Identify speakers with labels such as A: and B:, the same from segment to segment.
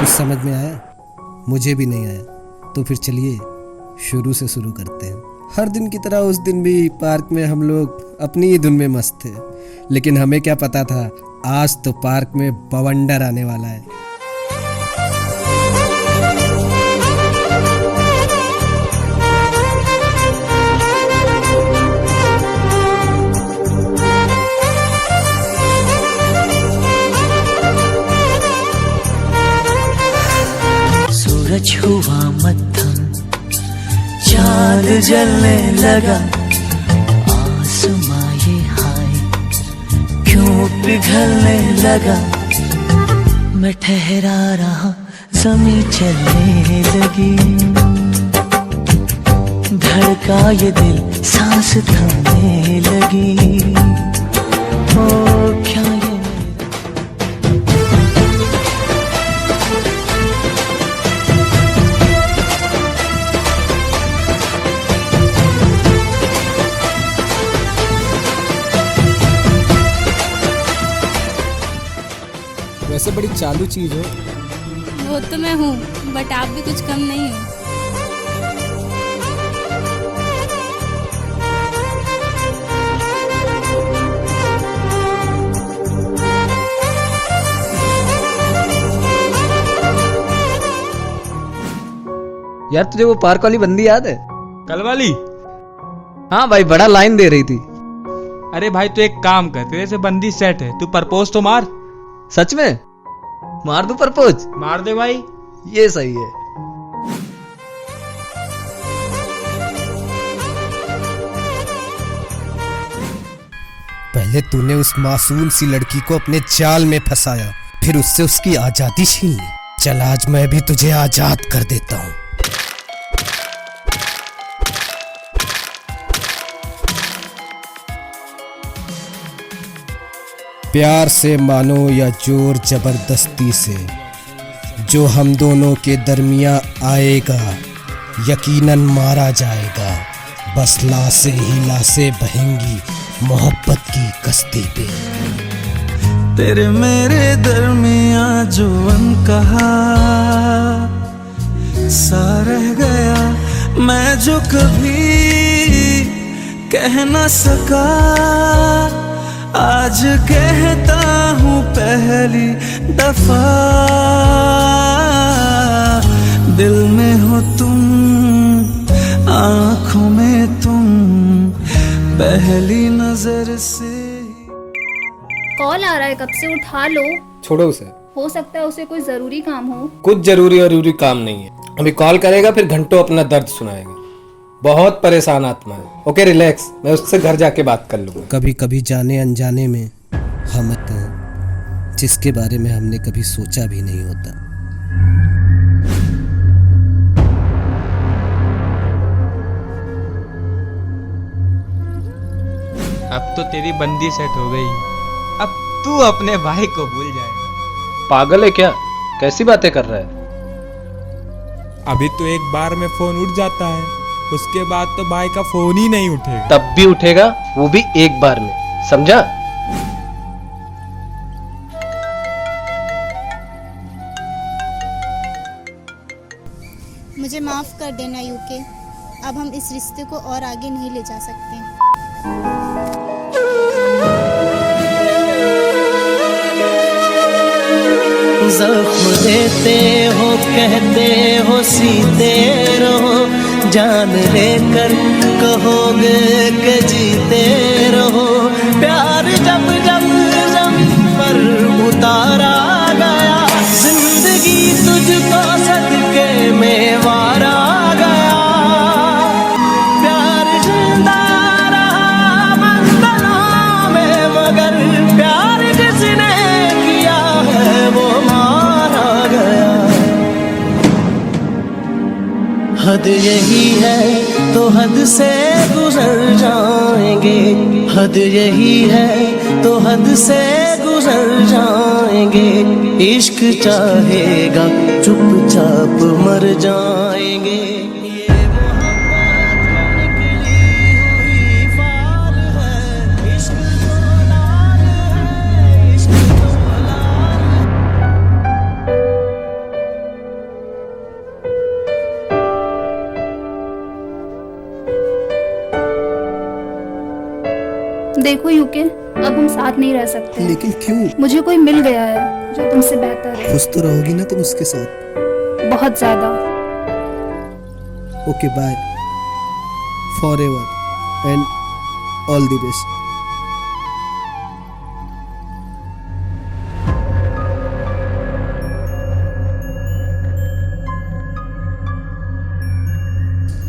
A: कुछ समझ में आया? मुझे भी नहीं आया। तो फिर चलिए शुरू से शुरू करते हैं। हर दिन की तरह उस दिन भी पार्क में हम लोग अपनी ही धुन में मस्त थे, लेकिन हमें क्या पता था आज तो पार्क में बवंडर आने वाला है।
B: सूरज हुआ मध्यम, चांद जलने लगा, आसमां ये हाय क्यों पिघलने लगा। मैं ठहरा रहा, ज़मीं चलने लगी, धड़का ये दिल, सांस थमने लगी। ओ क्या ये
A: वैसे बड़ी चालू चीज हो।
C: वो तो मैं हूँ, बट आप भी कुछ कम नहीं हो।
D: यार तुझे वो पार्क वाली बंदी याद है?
E: कल वाली?
D: हाँ भाई, बड़ा लाइन दे रही थी।
E: अरे भाई तू एक काम कर, तेरे से बंदी सेट है, तू प्रपोज तो मार।
D: सच में? मार दूं प्रपोज?
E: मार दे भाई।
D: ये सही है।
A: पहले तूने उस मासूम सी लड़की को अपने जाल में फंसाया, फिर उससे उसकी आजादी छीन ली। चल आज मैं भी तुझे आजाद कर देता हूँ। प्यार से मानो या जोर जबरदस्ती से, जो हम दोनों के दरमिया आएगा यकीनन मारा जाएगा। बस लाशें ही लाशें बहेंगी मोहब्बत की कश्ती पे।
B: तेरे मेरे दरमिया जो अनकहा सा रह गया, मैं जो कभी कह न सका, आज कहता हूँ पहली दफा। दिल में हो तुम, आँखों में तुम, पहली नजर से।
C: कॉल आ रहा है, कब से उठा लो।
A: छोड़ो उसे।
C: हो सकता है उसे कोई जरूरी काम हो।
A: कुछ जरूरी काम नहीं है। अभी कॉल करेगा फिर घंटों अपना दर्द सुनाएगा। बहुत परेशान आत्मा है। ओके रिलैक्स, मैं उससे घर जाके बात कर लूंगा। कभी कभी जाने अनजाने में हम जिसके बारे में हमने कभी सोचा भी नहीं होता।
E: अब तो तेरी बंदी सेट हो गई, अब तू अपने भाई को भूल जाएगा।
D: पागल है क्या? कैसी बातें कर रहा है?
E: अभी तो एक बार में फोन उठ जाता है, उसके बाद तो भाई का फोन ही नहीं उठेगा।
D: तब भी उठेगा, वो भी एक बार में, समझा?
F: मुझे माफ कर देना यूके, अब हम इस रिश्ते को और आगे नहीं ले जा सकते।
B: ज़ख्म देते हो, कहते हो सीते रहो, जान लेकर कहोगे कि जीते रहो। प्यार जब जब ज़मीन पर उतारा गया, जिंदगी तुझको सदके में वारा गया। प्यार जिंदा रहा मंजिलों में, मगर प्यार जिसने किया है वो मारा गया। हद यही है तो हद से गुजर जाएंगे, हद यही है तो हद से गुजर जाएंगे। इश्क चाहेगा चुपचाप मर जाएंगे।
G: देखो यूके, अब हम साथ नहीं रह सकते।
H: लेकिन क्यों?
G: मुझे कोई मिल गया है जो तुमसे बेहतर है।
H: खुश तो रहोगी ना तुम उसके साथ?
G: बहुत ज्यादा।
H: Okay bye, forever and all the best.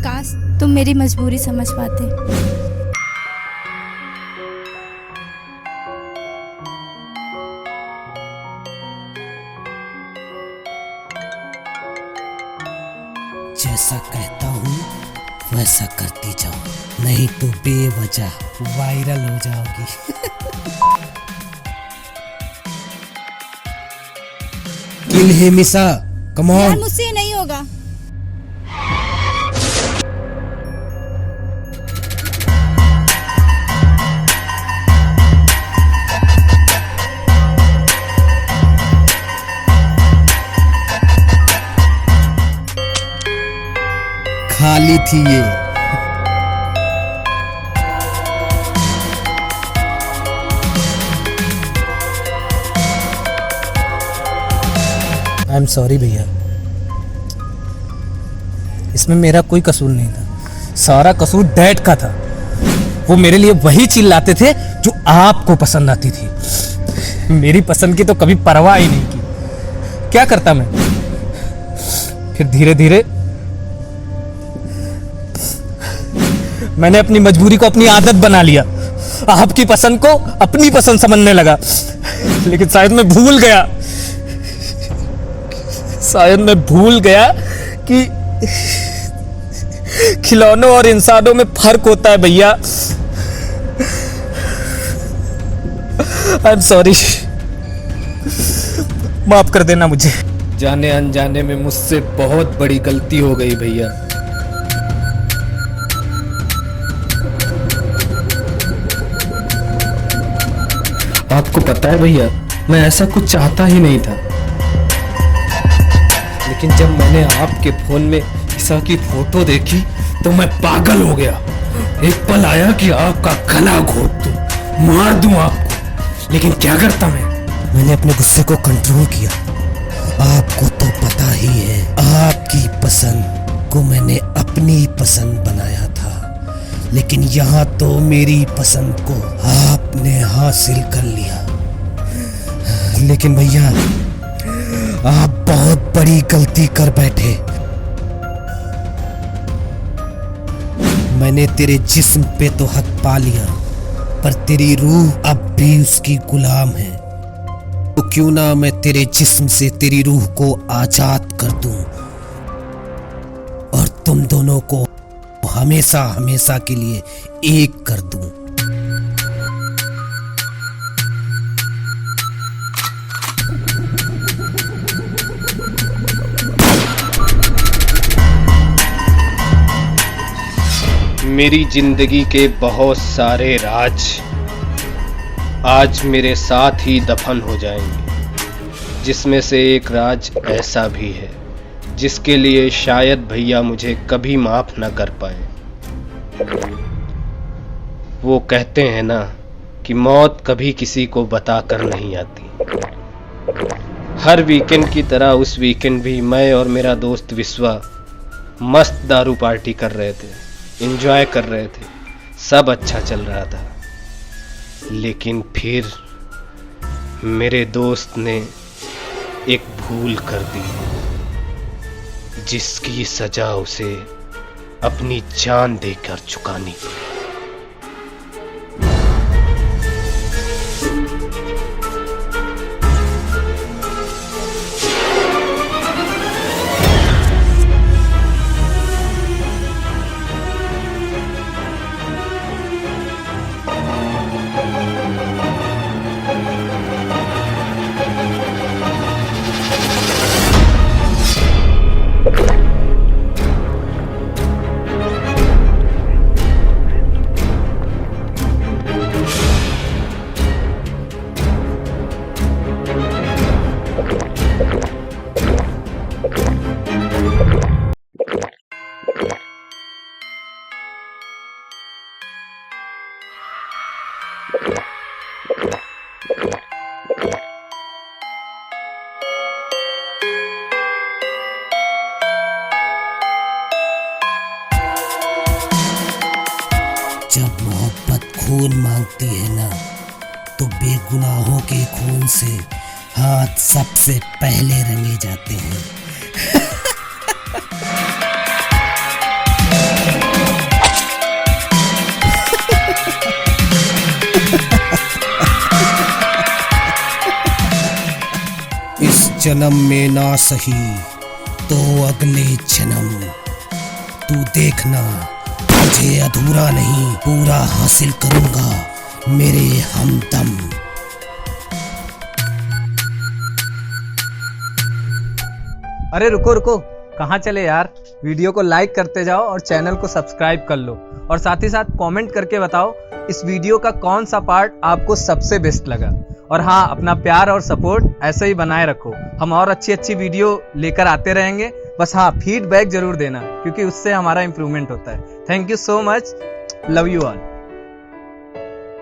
C: काश तुम मेरी मजबूरी समझ पाते।
A: जैसा कहता हूँ वैसा करती जाओ, नहीं तो बेवजह वायरल हो जाओगी। किल हिम मिसा, कम
F: यार
A: ऑन।
F: मुझसे ये नहीं होगा।
A: खाली थी ये।
I: आई एम सॉरी भैया, इसमें मेरा कोई कसूर नहीं था, सारा कसूर डैड का था। वो मेरे लिए वही चिल्लाते थे जो आपको पसंद आती थी। मेरी पसंद की तो कभी परवाह ही नहीं की। क्या करता मैं? फिर धीरे धीरे मैंने अपनी मजबूरी को अपनी आदत बना लिया, आपकी पसंद को अपनी पसंद समझने लगा। लेकिन शायद मैं भूल गया कि खिलौनों और इंसानों में फर्क होता है भैया। आई एम सॉरी, माफ कर देना मुझे।
D: जाने अनजाने में मुझसे बहुत बड़ी गलती हो गई भैया। आपको पता है भैया, मैं ऐसा कुछ चाहता ही नहीं था, लेकिन जब मैंने आपके फोन में ईसा की फोटो देखी तो मैं पागल हो गया। एक पल आया कि आपका गला घोट दूं, मार दूं आपको, लेकिन क्या करता
A: मैंने अपने गुस्से को कंट्रोल किया। आपको तो पता ही है, आपकी पसंद को मैंने अपनी पसंद बनाया था, लेकिन यहाँ तो मेरी पसंद को आपने हासिल कर लिया। लेकिन भैया, आप बहुत बड़ी गलती कर बैठे। मैंने तेरे जिस्म पे तो हक पा लिया, पर तेरी रूह अब भी उसकी गुलाम है। तो क्यों ना मैं तेरे जिस्म से तेरी रूह को आजाद कर दूं और तुम दोनों को हमेशा हमेशा के लिए एक कर दूं।
D: मेरी जिंदगी के बहुत सारे राज आज मेरे साथ ही दफन हो जाएंगे, जिसमें से एक राज ऐसा भी है जिसके लिए शायद भैया मुझे कभी माफ न कर पाए। वो कहते हैं ना कि मौत कभी किसी को बताकर नहीं आती। हर वीकेंड की तरह उस वीकेंड भी मैं और मेरा दोस्त विश्वा मस्त दारू पार्टी कर रहे थे, एंजॉय कर रहे थे, सब अच्छा चल रहा था। लेकिन फिर मेरे दोस्त ने एक भूल कर दी, जिसकी सजा उसे अपनी जान देकर चुकानी पड़ी।
A: तो बेगुनाहों के खून से हाथ सबसे पहले रंगे जाते हैं। इस जन्म में ना सही तो अगले जन्म तू देखना, तुझे अधूरा नहीं पूरा हासिल करूंगा मेरे हमदम।
I: अरे रुको रुको, कहाँ चले यार। वीडियो को लाइक करते जाओ और चैनल को सब्सक्राइब कर लो, और साथ ही साथ कमेंट करके बताओ इस वीडियो का कौन सा पार्ट आपको सबसे बेस्ट लगा। और हाँ, अपना प्यार और सपोर्ट ऐसे ही बनाए रखो, हम और अच्छी अच्छी वीडियो लेकर आते रहेंगे। बस हाँ, फीडबैक जरूर देना, क्योंकि उससे हमारा इंप्रूवमेंट होता है। Thank you so much, love you all.